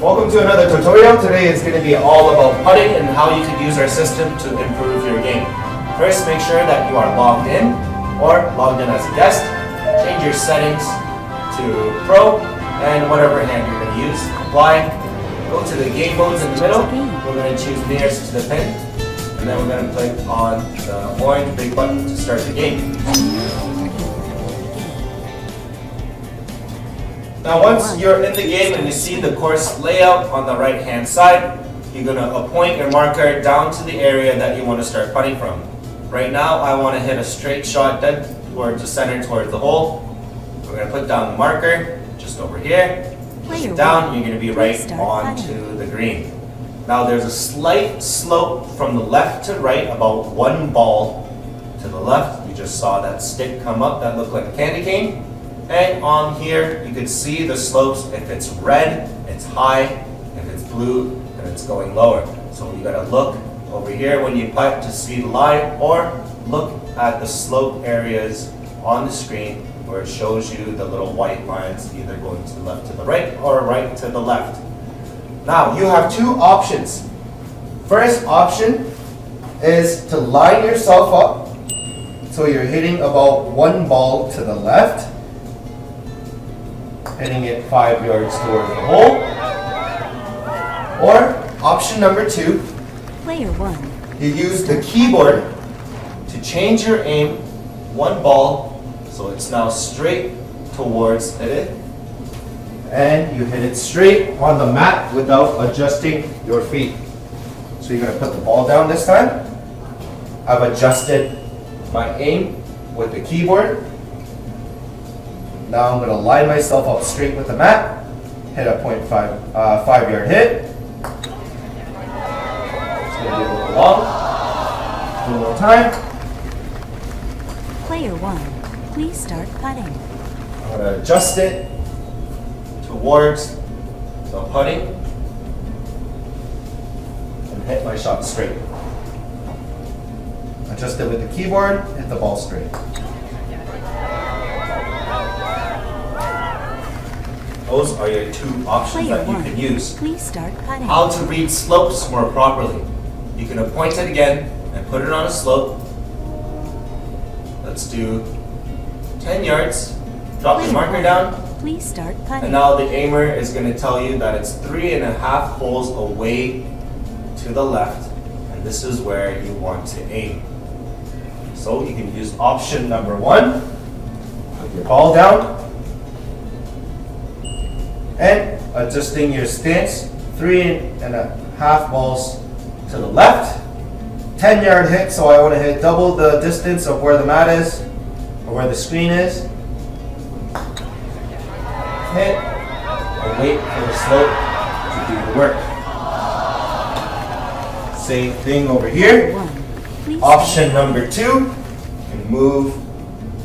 Welcome to another tutorial. Today is going to be all about putting and how you can use our system to improve your game. First, make sure that you are logged in or logged in as a guest. Change your settings to Pro and whatever hand you're going to use. Apply. Go to the game modes in the middle. We're going to choose nearest to the pin. And then we're going to click on the orange big button to start the game. Now once you're in the game and you see the course layout on the right hand side, you're going to point your marker down to the area that you want to start putting from. Right now I want to hit a straight shot dead towards the center, towards the hole. We're going to put down the marker just over here. Push it down, you're going to be right onto the green. Now there's a slight slope from the left to right, about one ball to the left. You just saw that stick come up that looked like a candy cane. And on here, you can see the slopes. If it's red, it's high. If it's blue, then it's going lower. So you gotta look over here when you putt to see the line, or look at the slope areas on the screen where it shows you the little white lines, either going to the left to the right or right to the left. Now, you have two options. First option is to line yourself up so you're hitting about one ball to the left, hitting it 5 yards towards the hole. Or option number 2, Player 1. You use the keyboard to change your aim one ball so it's now straight towards it, and you hit it straight on the mat without adjusting your feet. So you're going to put the ball down this time. I've adjusted my aim with the keyboard. Now I'm going to line myself up straight with the mat, hit a 5 yard hit. It's going to be a little long. One more time. Player 1, please start putting. I'm going to adjust it towards the putting and hit my shot straight. Adjust it with the keyboard, hit the ball straight. Those are your two options Player that you 1, can use. please start putting. How to read slopes more properly. You can point it again and put it on a slope. Let's do 10 yards. Drop your marker down. Please start putting. And now the aimer is going to tell you that it's 3.5 holes away to the left. And this is where you want to aim. So you can use option number 1. Put your ball down. And adjusting your stance, 3.5 balls to the left. 10 yard hit, so I want to hit double the distance of where the mat is, or where the screen is. Hit, and wait for the slope to do the work. Same thing over here. Option number 2, you can move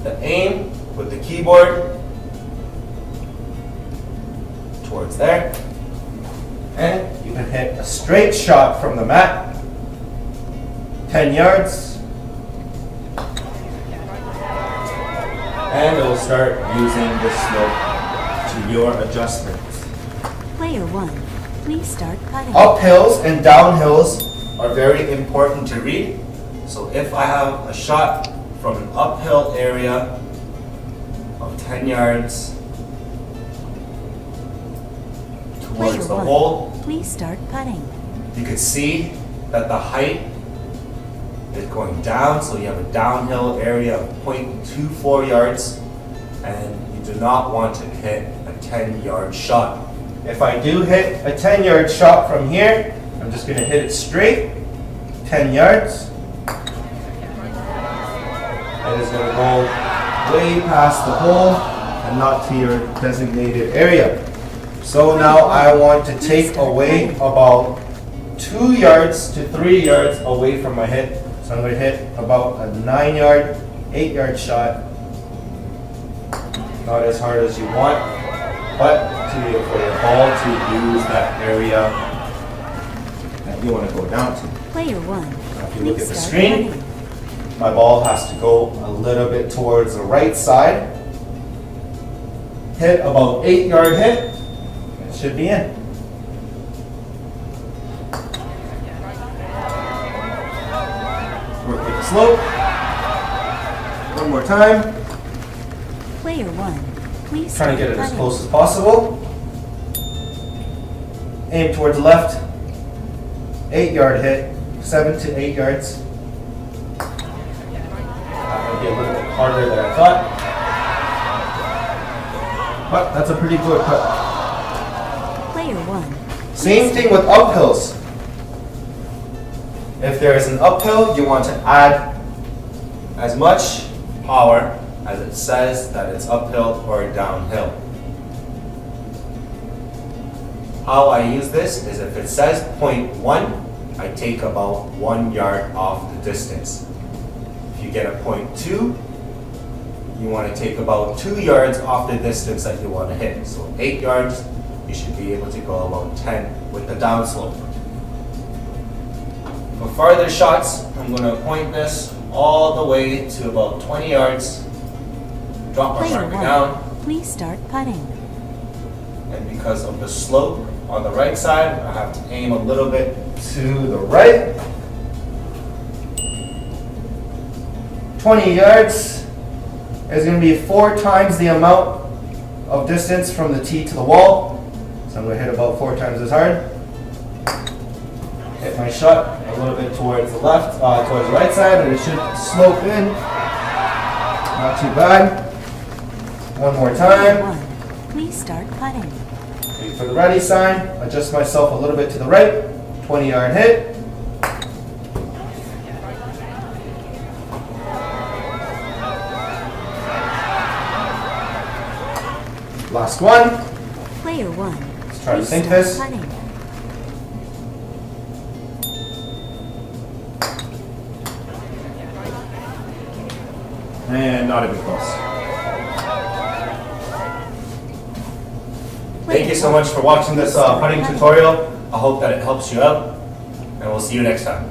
the aim with the keyboard towards there, and you can hit a straight shot from the mat, 10 yards, and it will start using the slope to your adjustments. Player 1, please start putting. Uphills and downhills are very important to read. So if I have a shot from an uphill area of 10 yards towards the hole, please start putting. you can see that the height is going down, so you have a downhill area of 0.24 yards, and you do not want to hit a 10-yard shot. If I do hit a 10-yard shot from here, I'm just going to hit it straight, 10 yards, and it's going to go way past the hole and not to your designated area. So now I want to take away about 2 yards to 3 yards away from my hit. So I'm going to hit about a 9 yard, 8 yard shot. Not as hard as you want, but for your ball to use that area that you want to go down to. Player 1, Now if you look at the screen, my ball has to go a little bit towards the right side. Hit about 8 yard hit. It should be in. slope. One more time. Player 1, please Trying start to get it as putting. close as possible. Aim towards the left. 8-yard hit. 7 to 8 yards. That might be a little bit harder than I thought. But that's a pretty good putt. Player 1, Same thing with uphills. If there is an uphill, you want to add as much power as it says that it's uphill or downhill. How I use this is if it says 0.1, I take about 1 yard off the distance. If you get a 0.2, you want to take about 2 yards off the distance that you want to hit. So 8 yards, you should be able to go about 10 with the downslope. For farther shots, I'm going to point this all the way to about 20 yards. Drop my player marker 1, down, please start putting. and because of the slope on the right side, I have to aim a little bit to the right. 20 yards is going to be 4 times the amount of distance from the tee to the wall. So I'm going to hit about 4 times as hard. Hit my shot a little bit towards the left, towards the right side, and it should slope in. Not too bad. One more Player time. 1, please start putting. Wait for the ready sign. Adjust myself a little bit to the right. 20-yard hit. Last one. Player 1, Let's try to please sink start this. putting. And not even close. Player Thank you so 1, much for watching this please start putting putting. tutorial. I hope that it helps you out, and we'll see you next time.